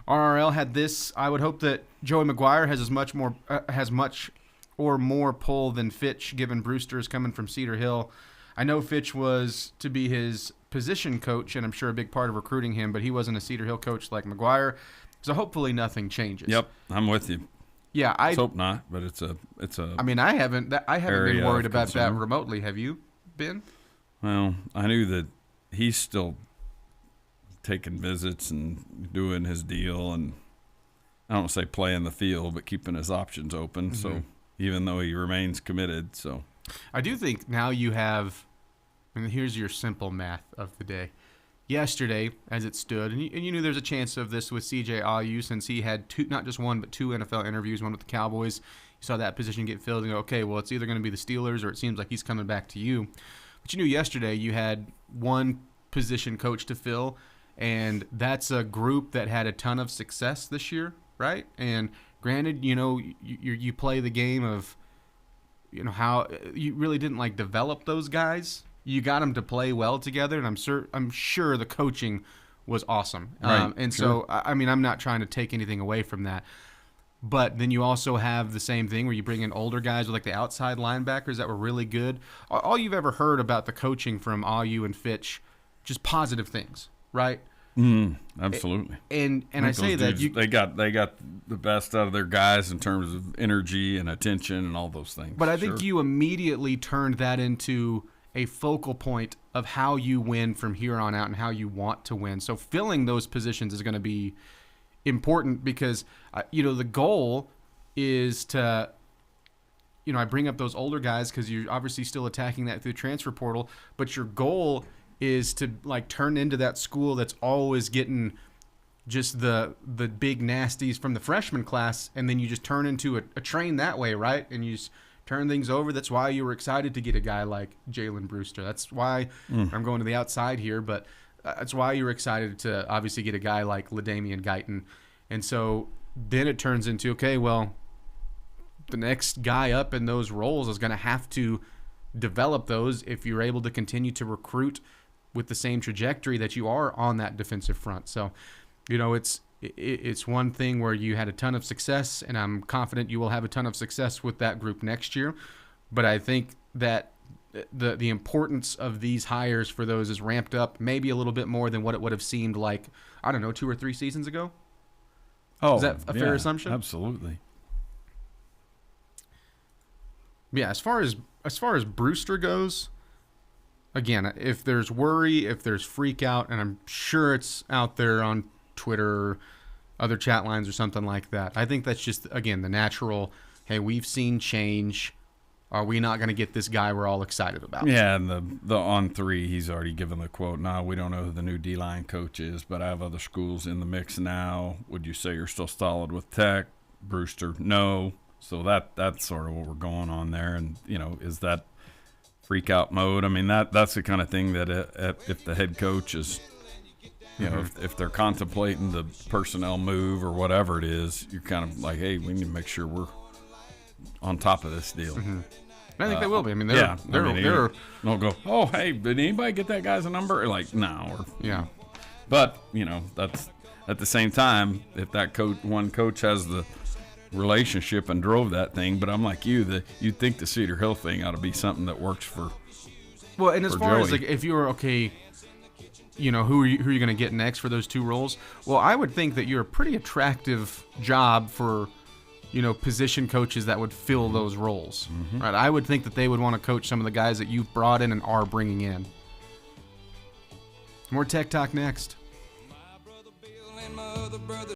RRL had this. I would hope that Joey McGuire has as much or more pull than Fitch, given Brewster is coming from Cedar Hill. I know Fitch was to be his position coach, and I'm sure a big part of recruiting him, but he wasn't a Cedar Hill coach like McGuire. So hopefully nothing changes. Yep, I'm with you. Yeah, I hope not, but it's a. I mean, I haven't been worried about that remotely. Have you been? Well, I knew that he's still taking visits and doing his deal, and I don't say playing the field, but keeping his options open. Mm-hmm. So even though he remains committed, so I do think now you have. And here's your simple math of the day. Yesterday, as it stood, and you knew there's a chance of this with CJ Ayu since he had not just one, but two NFL interviews, one with the Cowboys. You saw that position get filled and go, okay, well, it's either going to be the Steelers or it seems like he's coming back to you. But you knew yesterday you had one position coach to fill, and that's a group that had a ton of success this year, right? And granted, you play the game of, how you really didn't develop those guys. You got them to play well together, and I'm sure the coaching was awesome. Right. And so, I mean, I'm not trying to take anything away from that. But then you also have the same thing where you bring in older guys with the outside linebackers that were really good. All you've ever heard about the coaching from Ayu and Fitch, just positive things, right? Absolutely. And I say that they got the best out of their guys in terms of energy and attention and all those things. But I think you immediately turned that into a focal point of how you win from here on out and how you want to win. So filling those positions is going to be important because, the goal is to, I bring up those older guys because you're obviously still attacking that through the transfer portal, but your goal is to turn into that school that's always getting just the big nasties from the freshman class, and then you just turn into a train that way, right? And you just turn things over. That's why you were excited to get a guy like Jalen Brewster. That's why I'm going to the outside here, but that's why you were excited to obviously get a guy like LaDainian Guyton. And so then it turns into, okay, well, the next guy up in those roles is going to have to develop those if you're able to continue to recruit with the same trajectory that you are on that defensive front. So, it's one thing where you had a ton of success, and I'm confident you will have a ton of success with that group next year. But I think that the importance of these hires for those is ramped up maybe a little bit more than what it would have seemed like, 2 or 3 seasons ago. Oh, is that a fair assumption? Absolutely. Yeah, as far as Brewster goes, again, if there's worry, if there's freak out, and I'm sure it's out there on Twitter or other chat lines or something like that, I think that's just, again, the natural, hey, we've seen change. Are we not going to get this guy we're all excited about? Yeah, and the on 3, he's already given the quote, "No, we don't know who the new D-line coach is, but I have other schools in the mix now. Would you say you're still solid with Tech?" Brewster, no. So that's sort of what we're going on there. And, is that freak out mode? I mean, that's the kind of thing that if the head coach is, if they're contemplating the personnel move or whatever it is, you're kind of like, hey, we need to make sure we're on top of this deal. Mm-hmm. I think they will be. I mean, they're don't go, oh, hey, did anybody get that guy's number? Or no. Yeah. But, that's at the same time, if that one coach has the relationship and drove that thing, but I'm like you'd think the Cedar Hill thing ought to be something that works for. Well, and as far Joey. as if you were okay, who are you going to get next for those 2 roles? Well, I would think that you're a pretty attractive job for, position coaches that would fill those roles, right? I would think that they would want to coach some of the guys that you've brought in and are bringing in. More Tech Talk next.